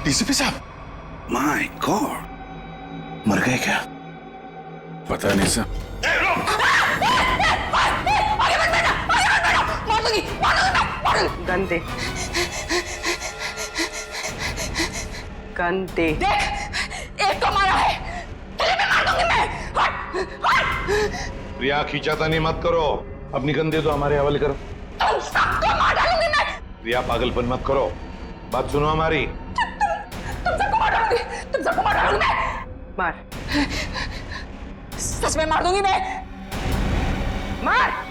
DCP साहब, my God, मर गए क्या? पता नहीं सर। गन दे, गन दे। देख, एक तो मारा है, तुझे भी मार दूंगी मैं। हट, हट। प्रिया खींचातानी मत करो, अपनी गन दे दो, हमारे हवाले करो। तुम सबको मार डालूंगी मैं। प्रिया पागलपन मत करो, बात सुनो हमारी। तुम सबको मार डालूंगी, तुम सबको मार डालूंगी मैं। मार, सच में मार दूंगी मैं। मार।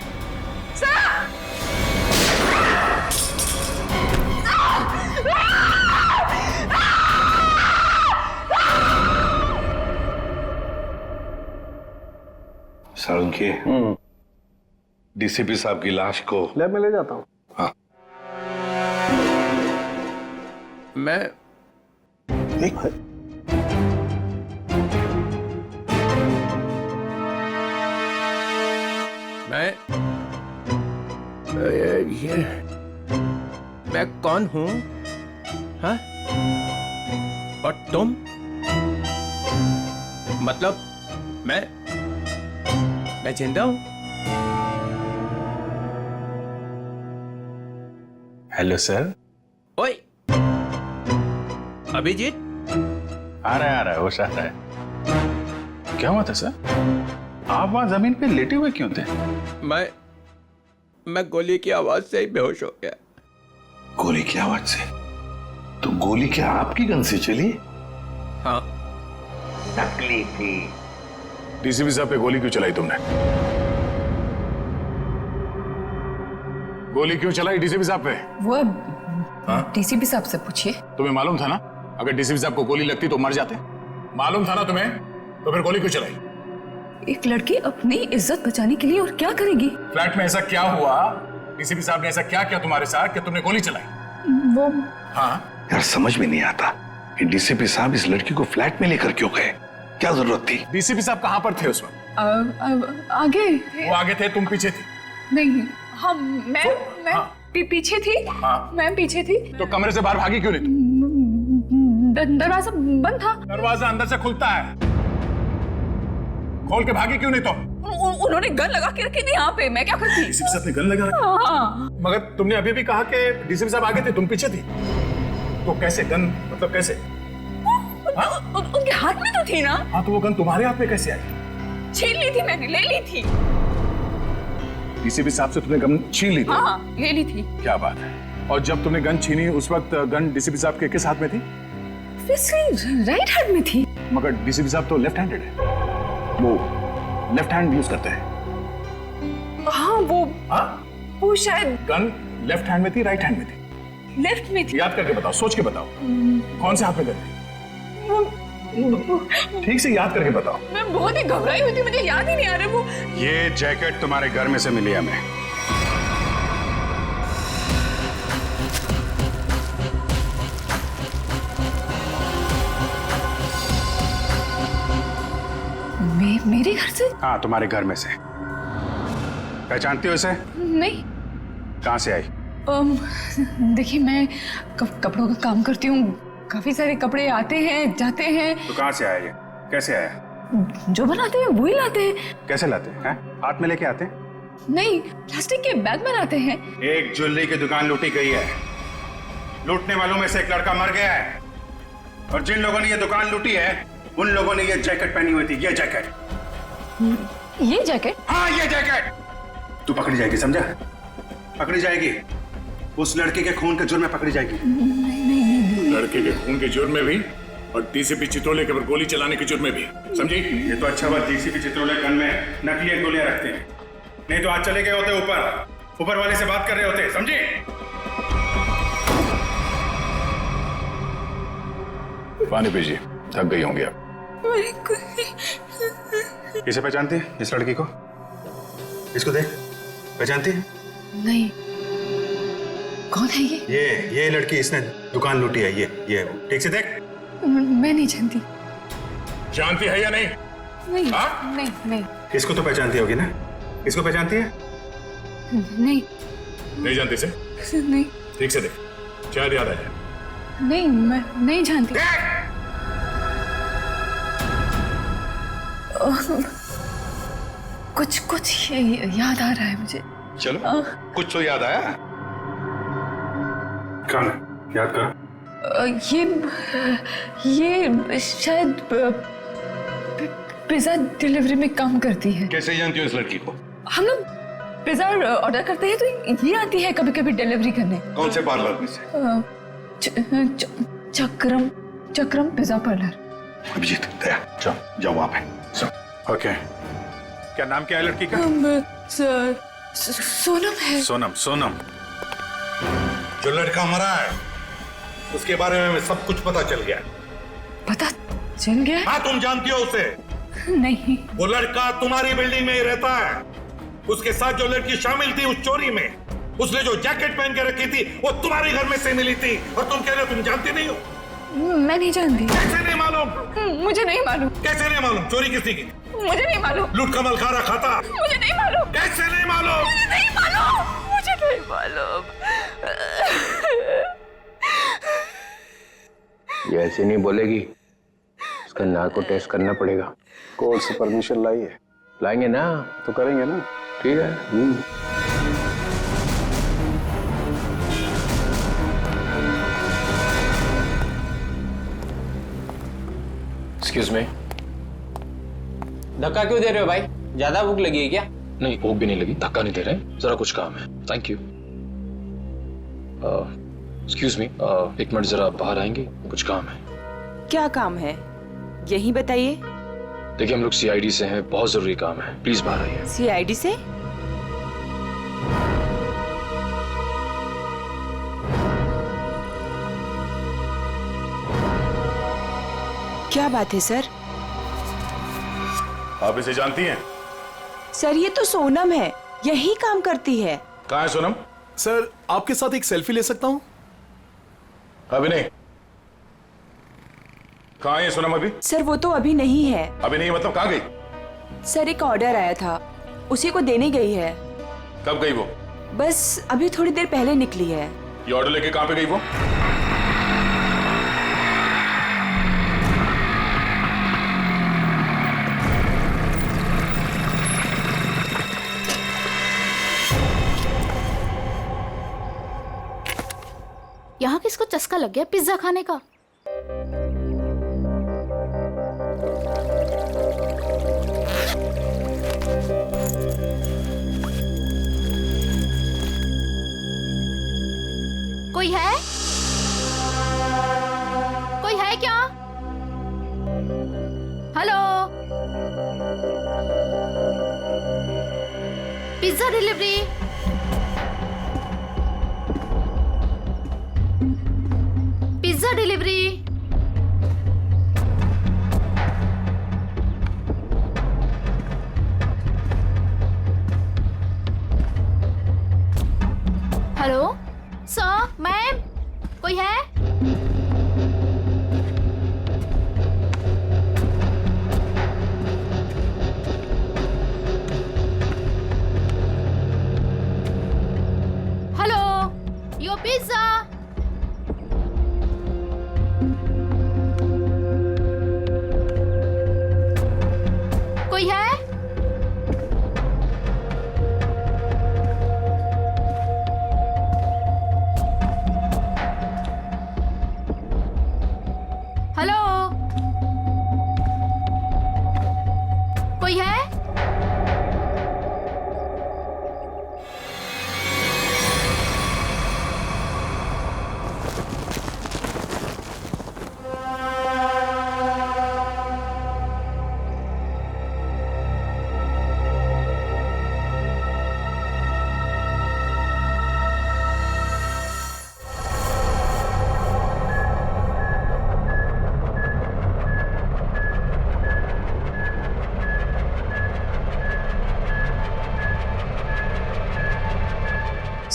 साळुंखे, डीसीपी साहब की लाश को लैब में ले जाता हूँ। हाँ। मैं ये मैं कौन हूं? हाँ? और तुम? मतलब मैं जिंदा हूं? Hello sir. ओए अभिजीत, आ रहा है, होश आ रहा है। क्या हुआ था सर? आप वहां जमीन पे लेटे हुए क्यों थे? मैं गोली की आवाज से ही बेहोश हो गया। गोली की आवाज से? तो गोली क्या आपकी गन से चली? हाँ। नकली थी। डीसीपी साहब पे गोली क्यों चलाई तुमने? गोली क्यों चलाई डीसीपी साहब पे? वो डीसीपी साहब से पूछिए। तुम्हें मालूम था ना, अगर डीसीपी साहब को गोली लगती तो मर जाते? मालूम था ना तुम्हें, तो फिर गोली क्यों चलाई? एक लड़की अपनी इज्जत बचाने के लिए और क्या करेगी? फ्लैट में ऐसा क्या हुआ? डीसीपी साहब ने ऐसा क्या किया तुम्हारे साथ कि तुमने गोली चलाई? वो हाँ यार समझ में नहीं आता कि डीसीपी साहब इस लड़की को फ्लैट में लेकर क्यों गए? क्या जरूरत थी? डीसीपी साहब कहाँ पर थे उस वक्त? आगे वो आगे थे, तुम पीछे थी? नहीं, हम मैं पीछे थी। मैं पीछे थी। तो कमरे से बाहर भागी क्यों नहीं तुम? दरवाजा बंद था। दरवाजा अंदर से खुलता है, खोल के भागी क्यों नहीं तुम? उन्होंने गन लगा के रखी थी यहाँ पे, मैं क्या करती? डीसीपी साहब ने गन लगा रखी? हाँ। मगर तुमने अभी भी कहा कि डीसीपी साहब आगे थे, तुम पीछे थी, तो कैसे गन, मतलब कैसे? उनके हाथ में तो थी ना। हाँ, तो वो गन तुम्हारे हाथ में कैसे आई? छीन ली थी मैंने, ले ली थी। डीसीपी साहब से तुमने गन छीन ली थी? हाँ, ले ली थी। क्या बात है। और जब तुमने गन छीनी उस वक्त गन डीसीपी साहब के किस हाथ में थी? राइट हैंड में थी। मगर डीसीपी साहब तो लेफ्ट हैंडेड है, वो लेफ्ट हैंड यूज करते हैं। हाँ, वो शायद गन लेफ्ट हैंड में थी, राइट हैंड में थी? लेफ्ट में थी। याद करके बताओ, सोच के बताओ, कौन से हाथ में गन थी? ठीक से याद करके बताओ। मैं बहुत ही घबराई हुई थी, मुझे याद ही नहीं आ रहा वो। ये जैकेट तुम्हारे घर में से मिली हमें। मेरे घर से? हाँ, तुम्हारे घर में से। पहचानती हो इसे? नहीं। कहाँ से आई? देखिए, मैं कपड़ों का काम करती हूँ, काफी सारे कपड़े आते हैं जाते हैं। तो कहाँ से आया ये? कैसे आया? जो बनाते हैं वही लाते हैं। कैसे लाते हैं? हाथ में लेके आते हैं? नहीं, प्लास्टिक के बैग में लाते हैं। एक ज्वेलरी की दुकान लूटी गई है, लूटने वालों में से एक लड़का मर गया है, और जिन लोगों ने ये दुकान लूटी है उन लोगों ने ये जैकेट पहनी हुई थी। ये जैकेट? ये जैकेट? हाँ, ये जैकेट। तू पकड़ी जाएगी, समझा? पकड़ी जाएगी, उस लड़के के खून के जुर्म में पकड़ी जाएगी। नहीं। लड़के के खून के जुर्म में भी, और डीसीपी चित्रोले के ऊपर गोली चलाने के जुर्म में भी, समझी? ये तो अच्छा बात डीसीपी चित्रोले गन में नकली गोलियां रखते हैं, नहीं तो आज चले गए होते ऊपर वाले से बात कर रहे होते, समझी? पानी पीजिए, थक गई होंगी आप। इसे पहचानती है, इस लड़की को? इसको देख, पहचानती है? नहीं। कौन है ये? ये लड़की, इसने दुकान लूटी है। ये ठीक से देख। मैं नहीं जानती। जानती है या नहीं? नहीं। हाँ? नहीं। इसको तो पहचानती होगी ना? इसको पहचानती है? नहीं जानती से? नहीं। ठीक से देख, शायद याद आ जाए। नहीं, मैं नहीं जानती। कुछ याद आ रहा है मुझे। चलो कुछ तो याद आया। कौन है? याद करो। ये शायद पिज्जा डिलीवरी में काम करती है। कैसे जानती हो इस लड़की को? हम लोग पिज्जा ऑर्डर करते हैं तो ये आती है कभी कभी डिलीवरी करने। कौन से पार्लर में से? चक्रम पिज्जा पार्लर। अभिजीत, दया, जाओ वहां पे। ओके, क्या नाम क्या है लड़की का? सोनम है। सोनम। जो लड़का मरा है उसके बारे में सब कुछ पता चल गया। पता चल गया? हाँ, तुम जानती हो उसे? नहीं। वो लड़का तुम्हारी बिल्डिंग में ही रहता है। उसके साथ जो लड़की शामिल थी उस चोरी में, उसने जो जैकेट पहन के रखी थी वो तुम्हारे घर में से मिली थी, और तुम कह रहे हो तुम जानती नहीं हो? मैं नहीं जानती। कैसे नहीं मालूम? मुझे नहीं मालूम। कैसे नहीं मालूम? चोरी किसने की? मुझे नहीं मालूम। लूट का मल खा रखा था? मुझे नहीं मालूम। कैसे नहीं मालूम? मुझे नहीं मालूम। मुझे नहीं मालूम। ये ऐसे नहीं बोलेगी, उसका नाक को टेस्ट करना पड़ेगा। कोर्ट से परमिशन लाई है? लाएंगे ना तो करेंगे ना। ठीक है। Excuse me. धक्का क्यों दे रहे हो भाई? ज्यादा भूख लगी है क्या? नहीं, भूख भी नहीं लगी, धक्का नहीं दे रहे, जरा कुछ काम है। Thank you. एक्सक्यूज मी, एक मिनट जरा बाहर आएंगे, कुछ काम है। क्या काम है यही बताइए। देखिए हम लोग सीआईडी से हैं, बहुत जरूरी काम है, प्लीज बाहर आइए। सीआईडी से? क्या बात है सर? आप इसे जानती हैं? सर ये तो सोनम है, यही काम करती है। कहाँ है सोनम? सर, आपके साथ एक सेल्फी ले सकता हूँ? अभी नहीं। कहाँ है सोनम अभी? सर वो तो अभी नहीं है। अभी नहीं मतलब कहाँ गई? सर एक ऑर्डर आया था, उसी को देने गई है। कब गई वो? बस अभी थोड़ी देर पहले निकली है। ये ऑर्डर लेके कहाँ पे गई वो? यहाँ किसको चस्का लग गया पिज्जा खाने का? कोई है? कोई है क्या? Hello, pizza delivery. Pizza delivery. Hello sir, ma'am, कोई है? Hello, your pizza. कोई है? हेलो, कोई है?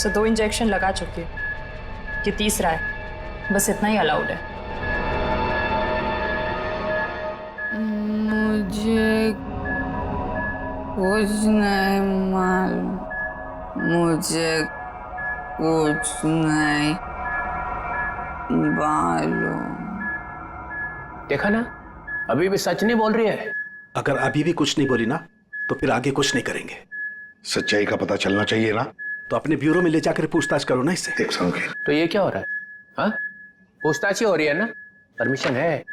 सो 2 इंजेक्शन लगा चुकी हूँ, ये तीसरा है, बस इतना ही अलाउड है। मुझे कुछ नहीं मालूम। मुझे कुछ नहीं मालूम। देखा ना, अभी भी सच नहीं बोल रही है। अगर अभी भी कुछ नहीं बोली ना तो फिर आगे कुछ नहीं करेंगे। सच्चाई का पता चलना चाहिए ना। तो अपने ब्यूरो में ले जाकर पूछताछ करो ना इससे। देख संकेत, तो ये क्या हो रहा है? हाँ, पूछताछ ही हो रही है ना, परमिशन है।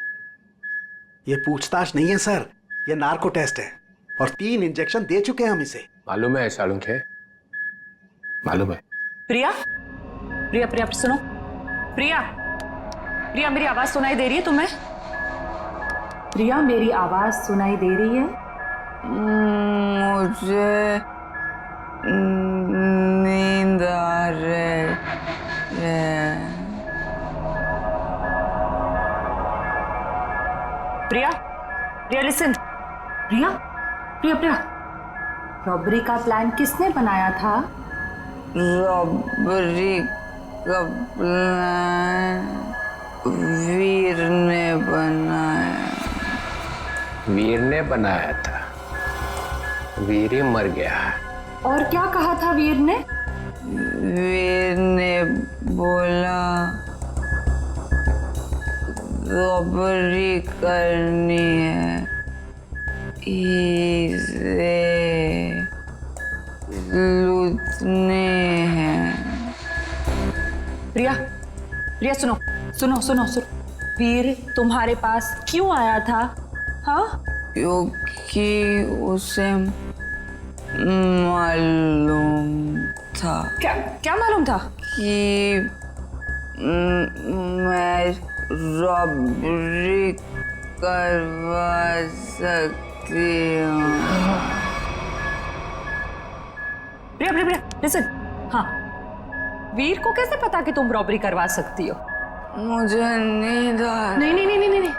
ये पूछताछ नहीं है सर, ये नार्को टेस्ट है और 3 इंजेक्शन दे चुके हैं हम इसे। मालूम है सालुंखे, मालूम है। प्रिया, प्रिया, प्रिया सुनो। प्रिया, प्रिया मेरी आवाज सुनाई दे रही है तुम्हें? प्रिया मेरी आवाज सुनाई दे रही है? मुझे नींद आ रही है। प्रिया, प्रिया लिसन। प्रिया, प्रिया, प्रिया, रॉबरी का प्लान किसने बनाया था? रॉबरी का प्लान वीर ने बनाया। वीर ने बनाया था? वीर ही मर गया। और क्या कहा था वीर ने? वीर ने बोला रॉबरी करनी है, इसे लूटने हैं। प्रिया, प्रिया सुनो, सुनो, सुनो, सुनो। वीर तुम्हारे पास क्यों आया था? हाँ, क्योंकि उसे मालूम था। क्या क्या मालूम था? कि मैं रॉबरी करवा सकती हूँ। प्रिया, प्रिया, प्रिया लिसन। हाँ, वीर को कैसे पता कि तुम रॉबरी करवा सकती हो? मुझे नींद आ नहीं, नहीं, नहीं, नहीं, नहीं।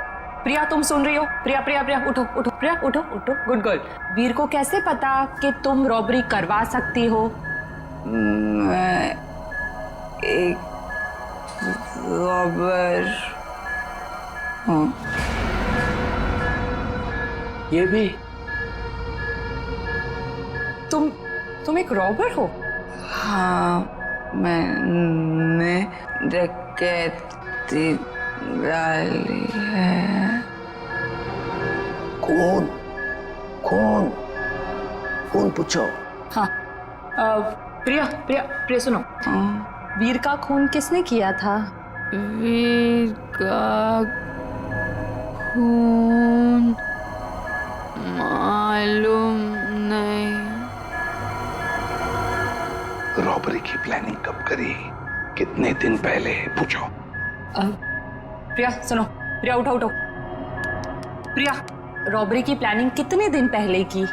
प्रिया तुम सुन रही हो? प्रिया, प्रिया, प्रिया उठो, उठो, प्रिया उठो, उठो, गुड गर्ल। वीर को कैसे पता कि तुम रॉबरी करवा सकती हो? मैं एक रॉबर हूँ। ये भी? तुम एक रॉबर हो? हाँ, मैंने डकैती डाली है। कौन कौन कौन पूछो? हाँ, प्रिया, प्रिया, प्रिया सुनो। वीर का खून किसने किया था? वीर का खून मालूम नहीं। रॉबरी की प्लानिंग कब करी, कितने दिन पहले, पूछो। प्रिया सुनो, प्रिया उठो, उठो। प्रिया, रॉबरी की प्लानिंग कितने दिन पहले की?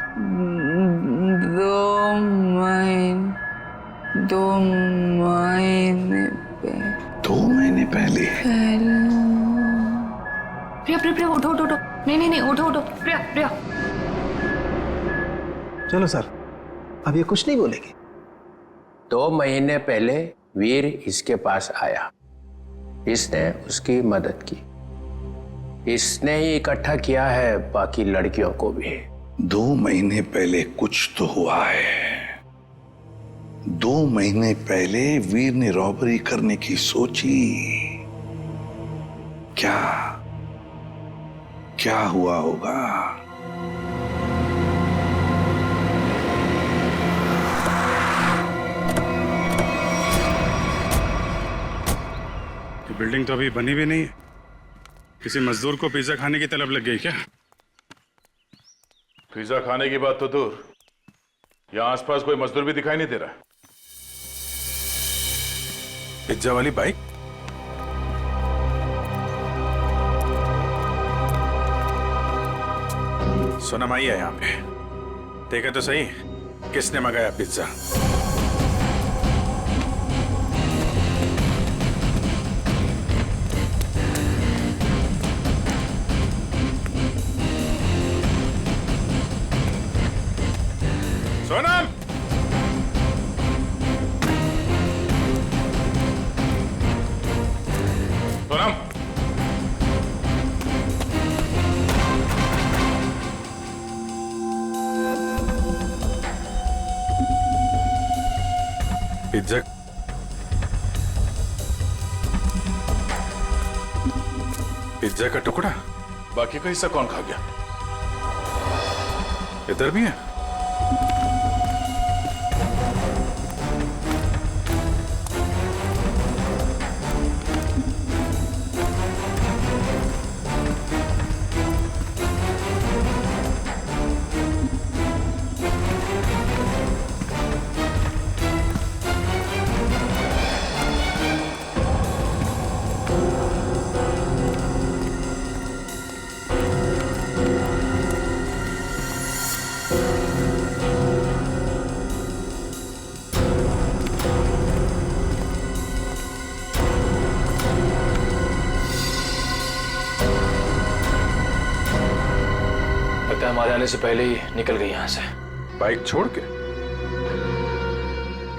2 महीने पहले। 2 महीने पहले? प्रिया, प्रिया, प्रिया उठो, उठो, उठो। नहीं, नहीं, नहीं, उठो, उठो। प्रिया, प्रिया। चलो सर, अब ये कुछ नहीं बोलेगी। 2 महीने पहले वीर इसके पास आया, इसने उसकी मदद की, इसने ही इकट्ठा किया है बाकी लड़कियों को भी। 2 महीने पहले कुछ तो हुआ है। 2 महीने पहले वीर ने रॉबरी करने की सोची। क्या क्या हुआ होगा? बिल्डिंग तो अभी बनी भी नहीं है। किसी मजदूर को पिज्जा खाने की तलब लग गई क्या? पिज्जा खाने की बात तो दूर, यहाँ आसपास कोई मजदूर भी दिखाई नहीं दे रहा। पिज्जा वाली बाइक? सोनम आई है यहाँ पे, देखा तो सही किसने मंगाया pizza. Sonam, Sonam, pizza pizza का टुकड़ा, बाकी का हिस्सा कौन खा गया? इधर भी है। हमारे आने से पहले ही निकल गई यहाँ से। बाइक छोड़ के?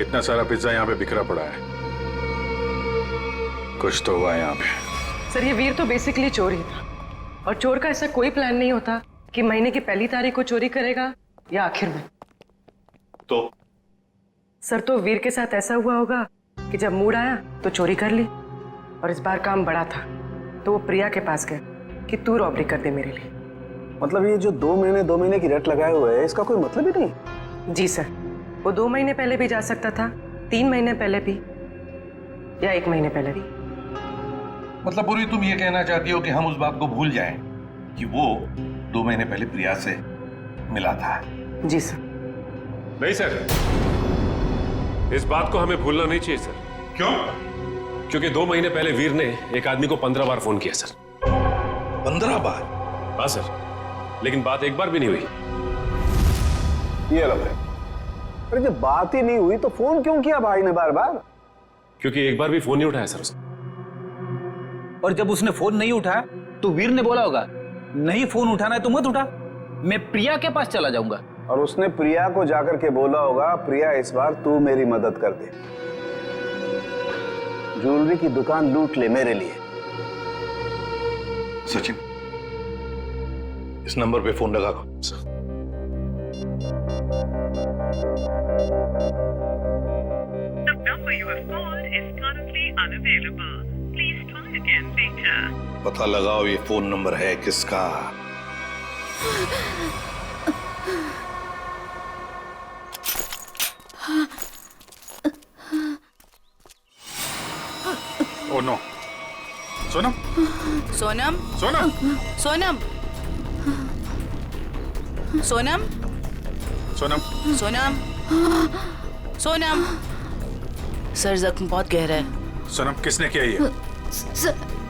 इतना सारा पिज्जा यहाँ पे बिखरा पड़ा है, कुछ तो हुआ यहाँ पे। सर ये वीर तो बेसिकली चोर ही था, और चोर का ऐसा कोई प्लान नहीं होता कि महीने की पहली तारीख को चोरी करेगा या आखिर में। तो सर तो वीर के साथ ऐसा हुआ होगा कि जब मूड आया तो चोरी कर ली, और इस बार काम बड़ा था तो वो प्रिया के पास गए कि तू रॉबरी कर दे मेरे लिए। मतलब ये जो 2 महीने की रट लगाए हुए है, इसका कोई मतलब ही नहीं? जी सर, वो 2 महीने पहले भी जा सकता था, 3 महीने पहले भी, या 1 महीने पहले भी। मतलब पूरी तुम ये कहना चाहती हो कि हम उस बात को भूल जाएं कि वो 2 महीने पहले प्रिया से मिला था? जी सर। नहीं सर, इस बात को हमें भूलना नहीं चाहिए सर। क्यों? क्योंकि 2 महीने पहले वीर ने एक आदमी को 15 बार फोन किया सर। 15 बार? हाँ सर, लेकिन बात एक बार भी नहीं हुई। ये अलग है। अरे जब बात ही नहीं हुई तो फोन क्यों किया भाई ने बार बार? क्योंकि एक बार भी फोन नहीं उठाया सर उसने। और जब उसने फोन नहीं उठाया तो वीर ने बोला होगा नहीं फोन उठाना है तो मत उठा, मैं प्रिया के पास चला जाऊंगा। और उसने प्रिया को जाकर के बोला होगा प्रिया इस बार तू मेरी मदद कर दे, ज्वेलरी की दुकान लूट ले मेरे लिए। सचिन, इस नंबर पे फोन लगा। पता लगाओ ये फोन नंबर है किसका। Oh no. Sonam? Sonam? Sonam? Sonam? Sonam? Sonam? Sonam? Sonam? Sir जख्म बहुत गहरा है। सोनम किसने किया ये?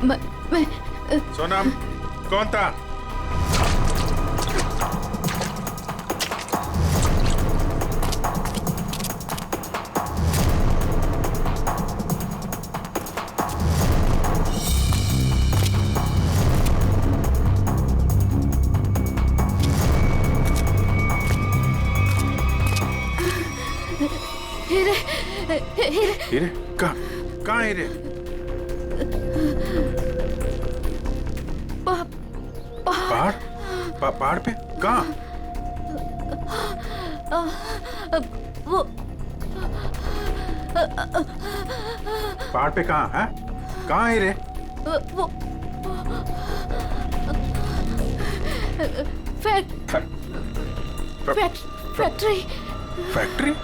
मैं सोनम कौन था? हीरे? कहाँ हीरे? पहाड़? पहाड़ पे? कहाँ? वो पहाड़ पे कहाँ है? कहाँ हीरे? वो फैक्ट्री। फैक्ट्री?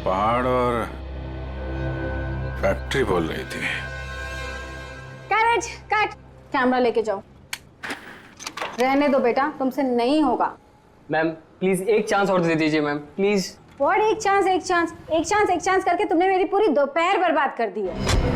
पहाड़ और फैक्ट्री बोल रही थी। कैरेज कट, कैमरा लेके जाओ। रहने दो बेटा, तुमसे नहीं होगा। मैम प्लीज एक चांस और दे दीजिए मैम, प्लीज। व्हाट एक चांस करके तुमने मेरी पूरी दोपहर बर्बाद कर दी है।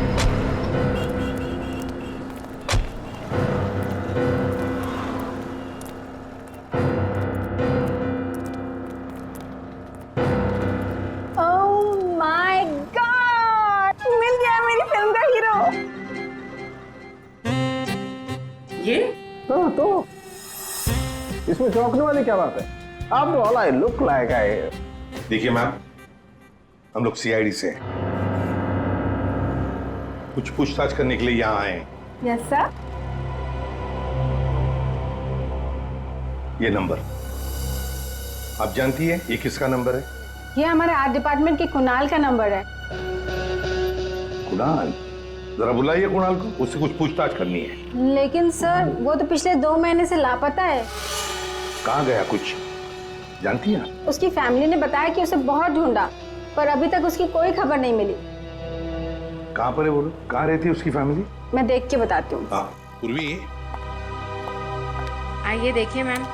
हाँ तो इसमें चौंकने वाली क्या बात है? आप तो all I look like I. देखिए मैम, हम लोग सीआईडी से हैं, कुछ पूछताछ करने के लिए यहाँ आए हैं। Yes sir. ये नंबर आप जानती है ये किसका नंबर है? ये हमारे आर्ट डिपार्टमेंट के कुणाल का नंबर है। कुणाल, जरा बुलाइए कुणाल को, उससे कुछ पूछताछ करनी है। लेकिन सर वो तो पिछले 2 महीने से लापता है। कहाँ गया कुछ जानती हैं? उसकी फैमिली ने बताया कि उसे बहुत ढूंढा, पर अभी तक उसकी कोई खबर नहीं मिली। कहाँ पर है बोलो, कहाँ रहती है उसकी फैमिली? मैं देख के बताती हूँ। हाँ पूर्वी, आइए देखिए मैम।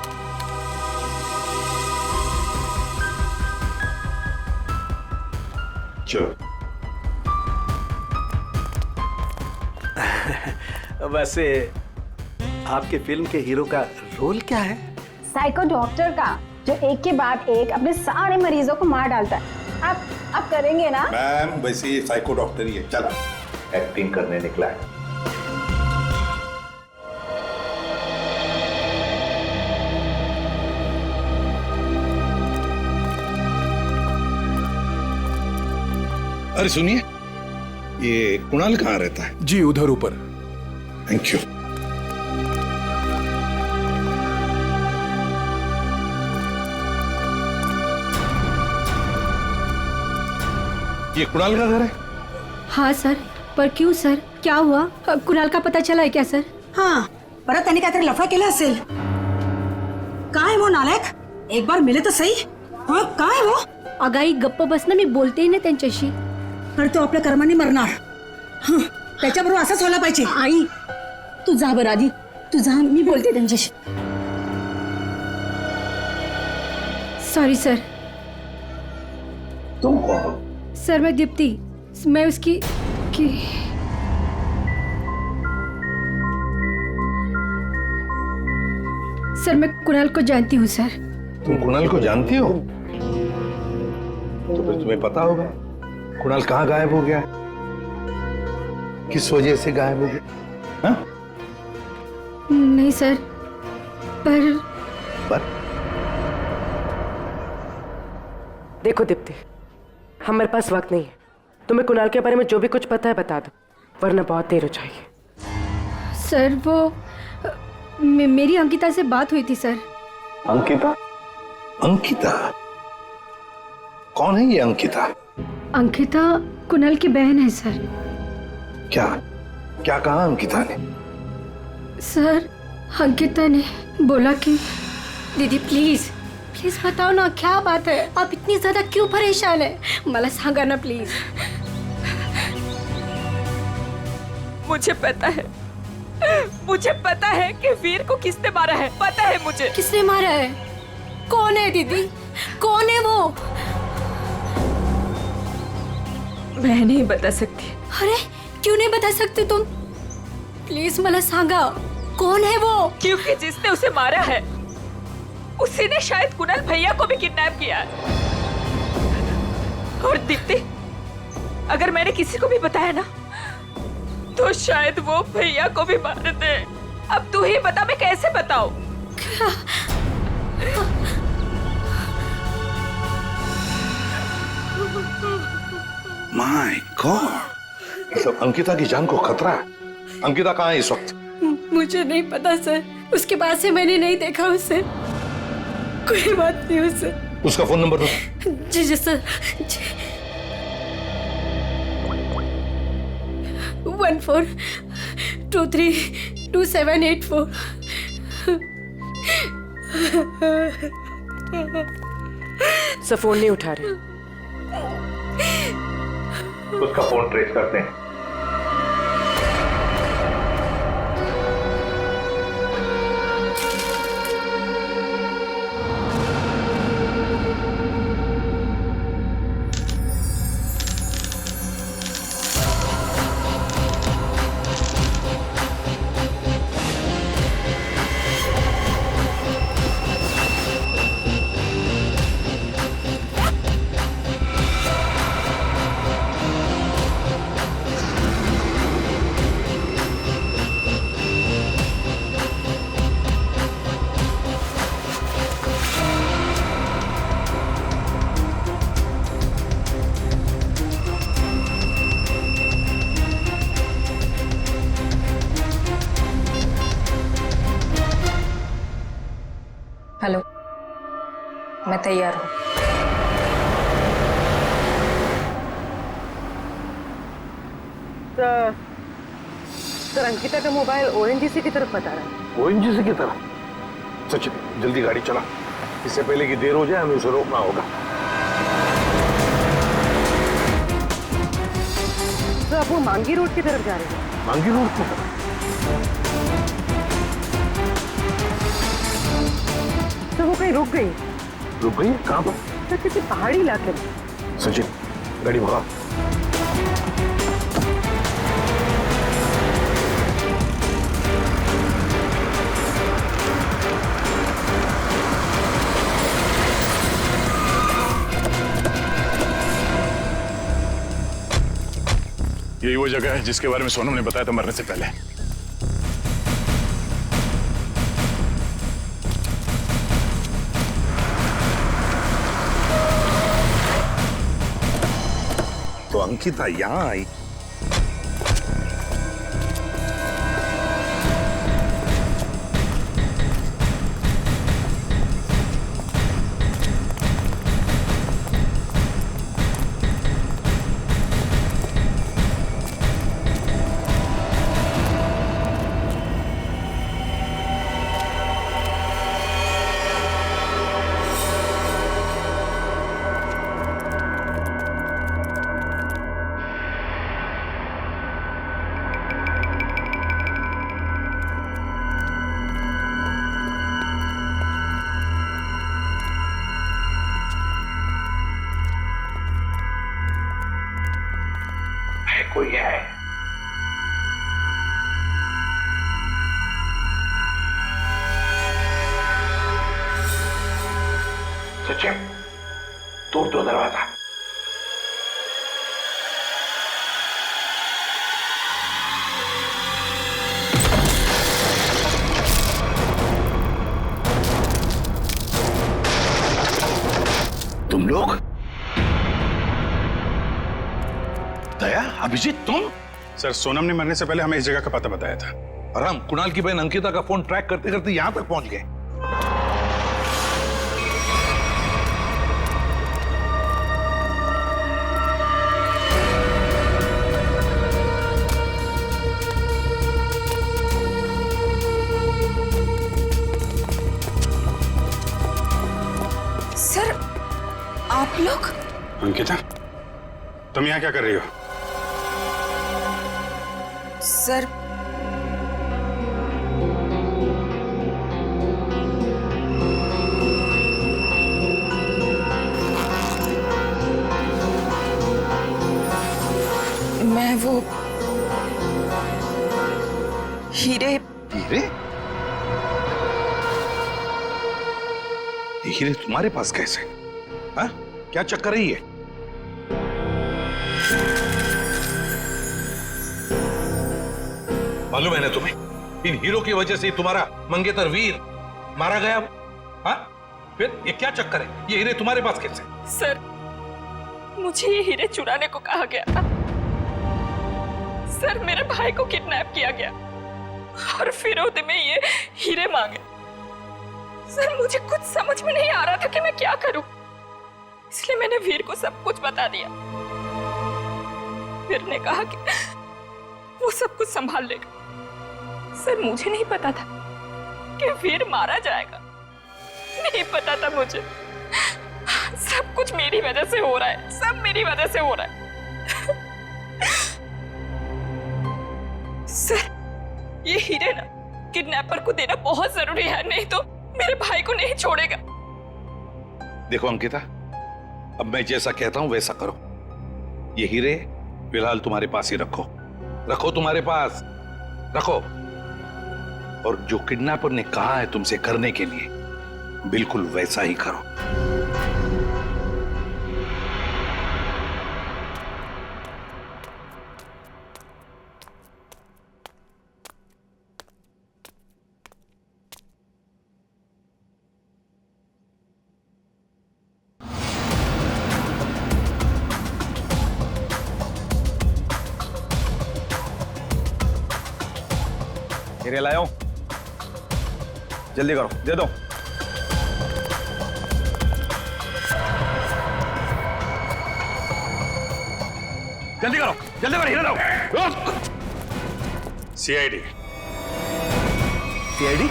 चलो। वैसे आपके फिल्म के हीरो का रोल क्या है? साइको डॉक्टर का, जो एक के बाद एक अपने सारे मरीजों को मार डालता है। आप करेंगे ना? मैम वैसे ये साइको डॉक्टर ही है, चला एक्टिंग करने निकला है। अरे सुनिए, ये कुणाल कहाँ रहता है? जी उधर ऊपर। Thank you. ये कुणाल का घर है? हाँ सर, पर क्यों सर, क्या हुआ? कुणाल का पता चला है क्या सर? हां, परत त्यांनी काहीतरी लफडा केला असेल. काय वो नालायक, एक बार मिले तो सही. हां, काय वो? अगाई गप्प बस ना, मी बोलते ही ना त्यांच्याशी. पर तो आपल्या कर्माने मरणार. हं, त्याच्याबरोबर असंच व्हायला पाहिजे. आई, तू जा बरं आधी. तू जा, मी बोलते त्यांच्याशी. Sorry sir. तुम कौन हो? सर मैं दीप्ति, मैं उसकी सर मैं कुणाल को जानती हूँ सर। तुम कुणाल को जानती हो? तो फिर तुम्हें पता होगा कुणाल कहाँ गायब हो गया, किस वजह से गायब हो गया? हाँ? नहीं सर, पर देखो दीप्ति, हमारे पास वक्त नहीं है। तुम्हें कुणाल के बारे में जो भी कुछ पता है बता दो, वरना बहुत देर हो जाएगी। सर वो मेरी अंकिता से बात हुई थी सर। अंकिता? अंकिता कौन है ये अंकिता? अंकिता कुणाल की बहन है सर। क्या क्या कहा अंकिता ने? सर अंकिता ने बोला कि दीदी प्लीज प्लीज बताओ ना क्या बात है, आप इतनी ज्यादा क्यों परेशान है, मला सांगा ना प्लीज। मुझे पता है कि वीर को किसने मारा है, पता है मुझे। किसने मारा है? कौन है दीदी, कौन है वो? मैं नहीं बता सकती। अरे क्यों नहीं बता सकते तुम? प्लीज मला सांगा कौन है वो? क्योंकि जिसने उसे मारा है उसी ने शायद कुणाल भैया को भी किडनैप किया है। और दीप्ति, अगर मैंने किसी को भी बताया ना तो शायद वो भैया को भी मार दे। अब तू ही बता, मैं कैसे बताऊं? माय गॉड, मतलब अंकिता की जान को खतरा है। अंकिता कहाँ है इस वक्त? मुझे नहीं पता सर, उसके बाद से मैंने नहीं देखा उसे। कोई बात नहीं उसे। उसका फोन नंबर दो। जी जी सर। 14232784। सर फोन नहीं उठा रहे। उसका फोन ट्रेस करते हैं। हेलो, मैं तैयार हूँ। अंकिता का मोबाइल ओएनजीसी की तरफ बता रहा है। ओएनजीसी की तरफ? सचिन जल्दी गाड़ी चला, इससे पहले कि देर हो जाए हमें उसे रोकना होगा। तो अब वो मांगी रोड की तरफ जा रहे हैं। मांगी रोड की तरफ? तो वो कहीं रुक गई? रुक गई? कहाँ पर? तो किसी पहाड़ी इलाके में। सचिन गाड़ी भगा। यही वो जगह है जिसके बारे में सोनम ने बताया था मरने से पहले। तो अंकिता यहां आई। कोई है? सचिन तोड़ दो दरवाजा। तुम लोग? दया, अभिजीत तुम? सर सोनम ने मरने से पहले हमें इस जगह का पता बताया था और हम कुणाल की बहन अंकिता का फोन ट्रैक करते करते यहां तक पहुंच गए। सर आप लोग? अंकिता तुम यहाँ क्या कर रही हो? सर मैं वो हीरे। हीरे? ये हीरे तुम्हारे पास कैसे? हाँ? क्या चक्कर है ये? मालूम है ना तुम्हें, इन हीरो की वजह से तुम्हारा मंगेतर वीर मारा गया। हाँ? फिर ये क्या चक्कर है? ये हीरे तुम्हारे पास कैसे? सर मुझे ये हीरे चुराने को कहा गया था। सर मेरे भाई को किडनैप किया गया और फिरौती में ये हीरे मांगे। सर मुझे कुछ समझ में नहीं आ रहा था कि मैं क्या करूं, इसलिए मैंने वीर को सब कुछ बता दिया। वीर ने कहा कि वो सब कुछ संभाल लेगा। सर मुझे नहीं पता था कि वीर मारा जाएगा, नहीं पता था मुझे। सब कुछ मेरी वजह से हो रहा है, सब मेरी वजह से हो रहा है। सर ये हीरे ना किडनैपर को देना बहुत जरूरी है, नहीं तो मेरे भाई को नहीं छोड़ेगा। देखो अंकिता, अब मैं जैसा कहता हूं वैसा करो। ये हीरे फिलहाल तुम्हारे पास ही रखो, रखो तुम्हारे पास रखो। और जो किडनैपर ने कहा है तुमसे करने के लिए, बिल्कुल वैसा ही करो। हीरे लाओ, जल्दी करो, दे दो। जल्दी करो, जल्दी करो, हीरे लाओ। सीआईडी। सीआईडी?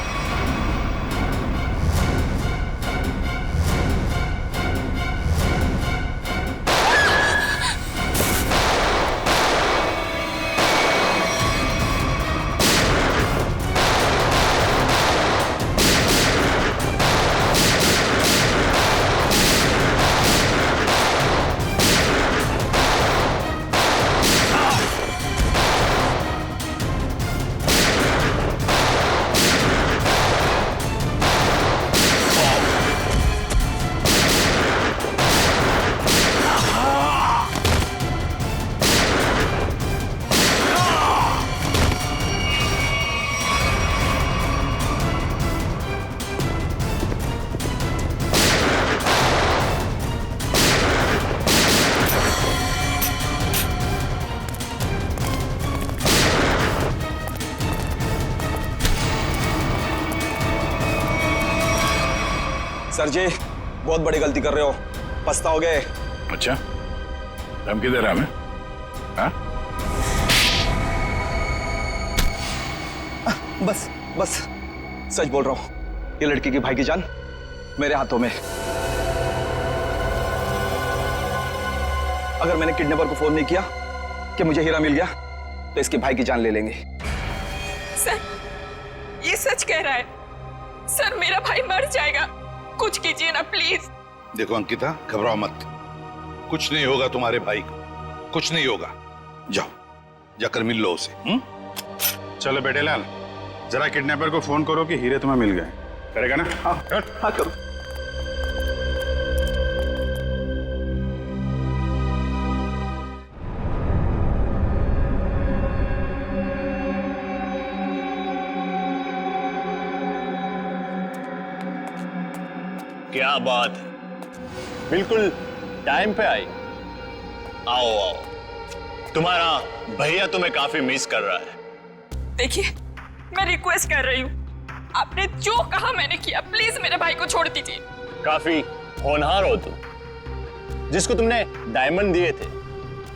सर जी बहुत बड़ी गलती कर रहे हो, पछताओगे। अच्छा, धमकी दे रहा हमें? हाँ? बस बस सच बोल रहा हूं, ये लड़की की भाई की जान मेरे हाथों में। अगर मैंने किडनैपर को फोन नहीं किया कि मुझे हीरा मिल गया तो इसके भाई की जान ले लेंगे। सर, ये सच कह रहा है। सर, मेरा भाई मर जाएगा, कुछ कीजिए ना प्लीज। देखो अंकिता, घबराओ मत, कुछ नहीं होगा तुम्हारे भाई को, कुछ नहीं होगा। जाओ, जाकर मिल लो उसे। चलो बेटे लाल, जरा किडनैपर को फोन करो कि हीरे तुम्हें मिल गए। करेगा ना? हाँ करो। क्या बात है, बिल्कुल टाइम पे आई। आओ आओ, तुम्हारा भैया तुम्हें काफी मिस कर रहा है। देखिए, मैं रिक्वेस्ट कर रही हूँ, आपने जो कहा मैंने किया, प्लीज मेरे भाई को छोड़ दीजिए। काफी होनहार हो तुम। जिसको तुमने डायमंड दिए थे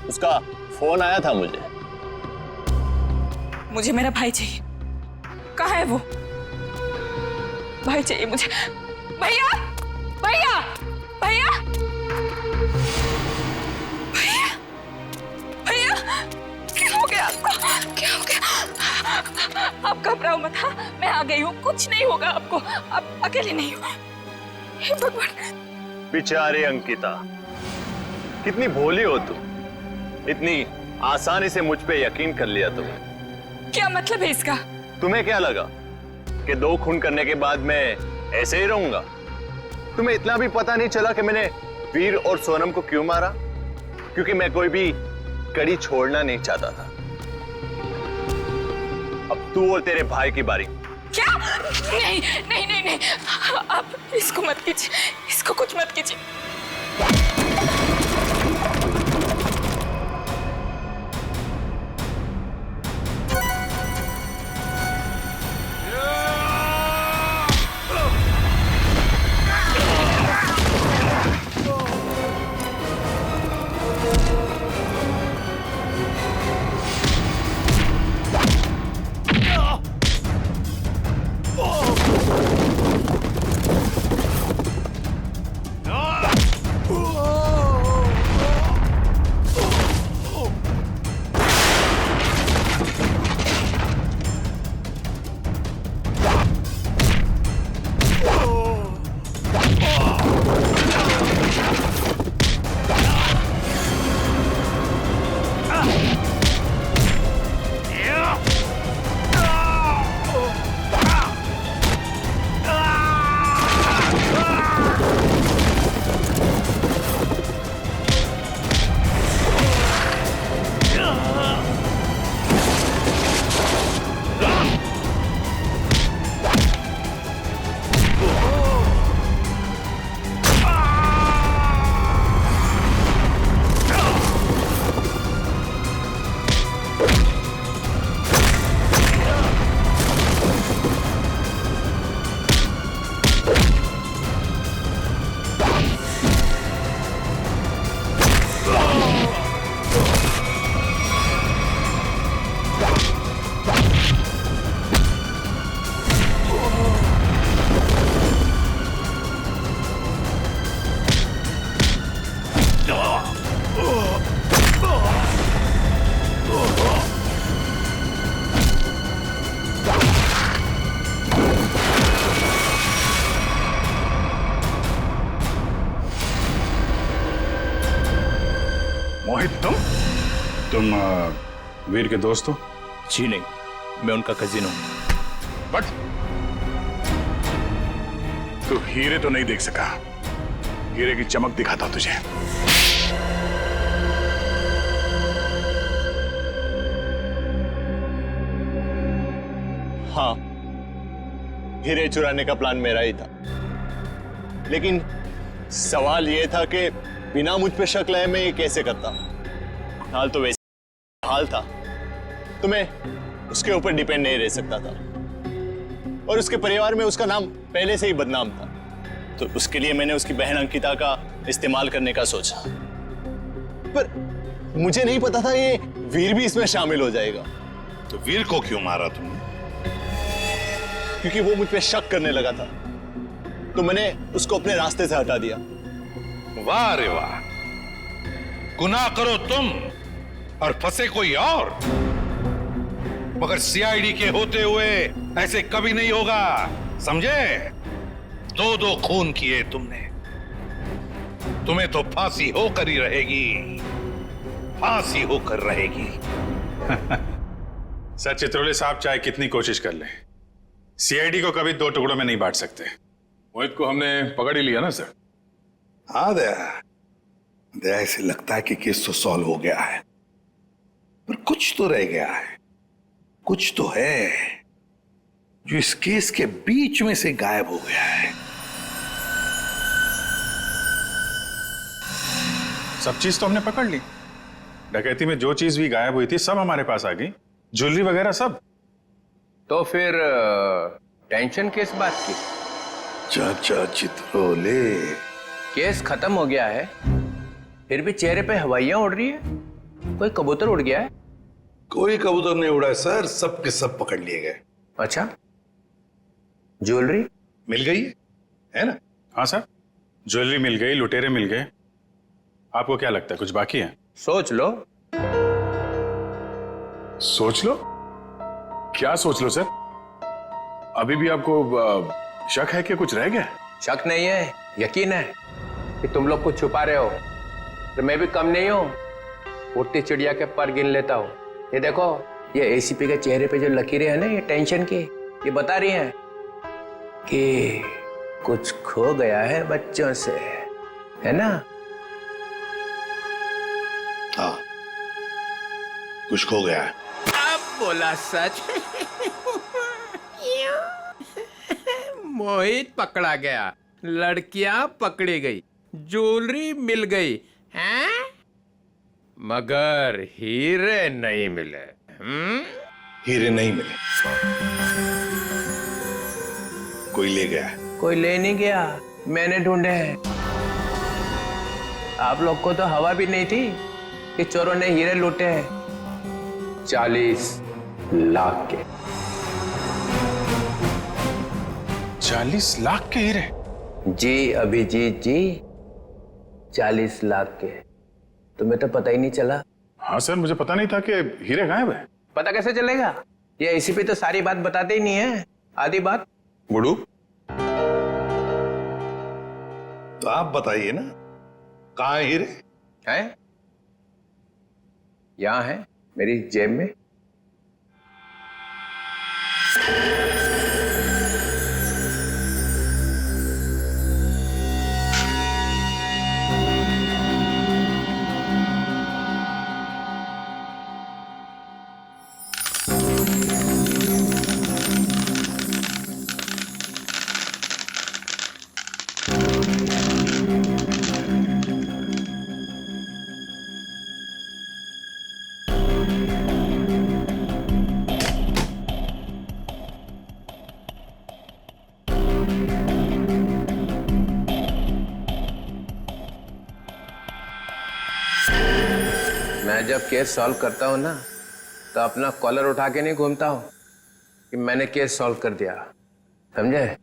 उसका फोन आया था मुझे। मुझे मेरा भाई चाहिए। कहाँ है वो? भाई चाहिए मुझे। भैया, भैया, भैया, भैया, भैया, क्या हो गया आपको? क्या हो गया? आप घबराओ मत। हाँ, मैं आ गई हूँ, कुछ नहीं होगा आपको, आप अकेले नहीं हो। हे भगवान। बेचारी अंकिता, कितनी भोली हो तुम, इतनी आसानी से मुझ पे यकीन कर लिया तुमने। क्या मतलब है इसका? तुम्हें क्या लगा कि 2 खून करने के बाद मैं ऐसे ही रहूंगा? तुम्हें इतना भी पता नहीं चला कि मैंने वीर और सोनम को क्यों मारा? क्योंकि मैं कोई भी कड़ी छोड़ना नहीं चाहता था। अब तू और तेरे भाई की बारी। क्या? नहीं नहीं नहीं नहीं, आप इसको मत कीजिए, इसको कुछ मत कीजिए। मोहित तुम वीर के दोस्त हो? जी नहीं, मैं उनका कजिन हूं। बट तू हीरे तो नहीं देख सका। हीरे की चमक दिखाता तुझे। हाँ, हीरे चुराने का प्लान मेरा ही था, लेकिन सवाल यह था कि बिना मुझ पे शक लाए मैं ये कैसे करता। हाल तो वैसे हाल था, तो मैं उसके ऊपर डिपेंड नहीं रह सकता था, और उसके परिवार में उसका नाम पहले से ही बदनाम था, तो उसके लिए मैंने उसकी बहन अंकिता का इस्तेमाल करने का सोचा। पर मुझे नहीं पता था ये वीर भी इसमें शामिल हो जाएगा। तो वीर को क्यों मारा तुमने? क्योंकि वो मुझ पे शक करने लगा था, तो मैंने उसको अपने रास्ते से हटा दिया। वाह रे वाह, गुनाह करो तुम और फंसे कोई और, मगर सीआईडी के होते हुए ऐसे कभी नहीं होगा, समझे? 2-2 खून किए तुमने, तुम्हें तो फांसी होकर ही रहेगी, फांसी होकर रहेगी। सर चित्रोले साहब चाहे कितनी कोशिश कर ले, सीआईडी को कभी 2 टुकड़ों में नहीं बांट सकते। मोहित को हमने पकड़ ही लिया ना सर। हाँ दया, ऐसे लगता है कि केस तो सॉल्व हो गया है, पर कुछ तो रह गया है, कुछ तो है जो इस केस के बीच में से गायब हो गया है। सब चीज तो हमने पकड़ ली। डकैती में जो चीज भी गायब हुई थी सब हमारे पास आ गई, ज्वेलरी वगैरह सब। तो फिर टेंशन किस बात की? चाचा चित्रोले, केस खत्म हो गया है, फिर भी चेहरे पे हवाइयां उड़ रही है। कोई कबूतर उड़ गया है? कोई कबूतर नहीं उड़ा है सर, सब के सब पकड़ लिए गए। अच्छा, ज्वेलरी मिल गई है ना? हाँ सर, ज्वेलरी मिल गई, लुटेरे मिल गए। आपको क्या लगता है कुछ बाकी है? सोच लो। सोच लो? क्या सोच लो सर? अभी भी आपको शक है कि कुछ रह गया? शक नहीं है, यकीन है कि तुम लोग कुछ छुपा रहे हो। तो मैं भी कम नहीं हूं, उड़ती चिड़िया के पर गिन लेता हूं। ये देखो, ये एसीपी के चेहरे पे जो लकीरें हैं ना, ये टेंशन की, ये बता रही हैं कि कुछ खो गया है बच्चों से, है ना? हाँ, कुछ खो गया है। अब बोला सच। मोहित पकड़ा गया, लड़कियां पकड़ी गई, ज्वेलरी मिल गई, हैं? मगर हीरे नहीं मिले। हीरे नहीं मिले, कोई ले गया है। कोई ले नहीं गया, मैंने ढूंढे हैं। आप लोग को तो हवा भी नहीं थी कि चोरों ने हीरे लूटे हैं। 40 लाख के। 40 लाख के हीरे? जी अभिजीत जी, 40 लाख के। तुम्हें तो पता ही नहीं चला। हाँ सर, मुझे पता नहीं था कि हीरे गायब है। पता कैसे चलेगा? ये एसीपी तो सारी बात बताते ही नहीं है, आधी बात। गुडू, तो आप बताइए ना, कहाँ है हीरे? हैं? यहां है, मेरी जेब में। मैं जब केस सॉल्व करता हूं ना, तो अपना कॉलर उठा के नहीं घूमता हूं कि मैंने केस सॉल्व कर दिया, समझे?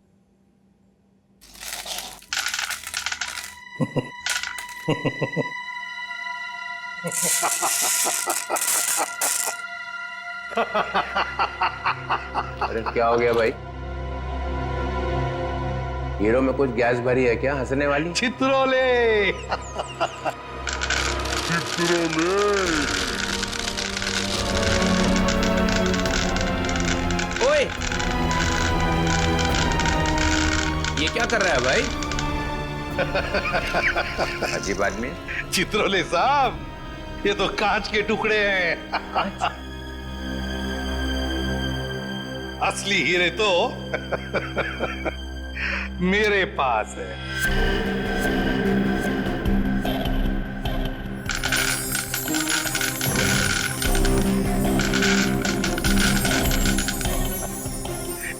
अरे क्या हो गया भाई? हीरो में कुछ गैस भरी है क्या हंसने वाली? चित्रोले। ओए, ये क्या कर रहा है भाई? अजीब आदमी। चित्रोले साहब, ये तो कांच के टुकड़े हैं। असली हीरे तो मेरे पास है।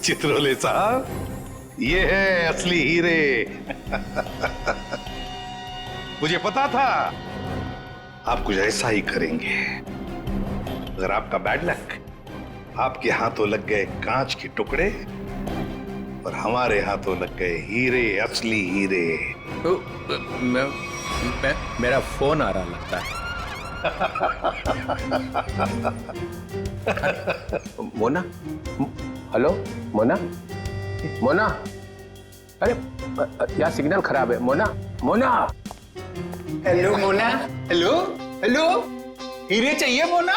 चित्रोले साहब, ये है असली हीरे। मुझे पता था आप कुछ ऐसा ही करेंगे। अगर आपका बैड लक, आपके हाथों लग गए कांच के टुकड़े और हमारे हाथों लग गए हीरे, असली हीरे। मेरा फोन आ रहा लगता है। मोना, हेलो मोना, मोना, अरे यार सिग्नल खराब है। Mona, Mona. Hello Mona. Hello hello, हीरे चाहिए मोना?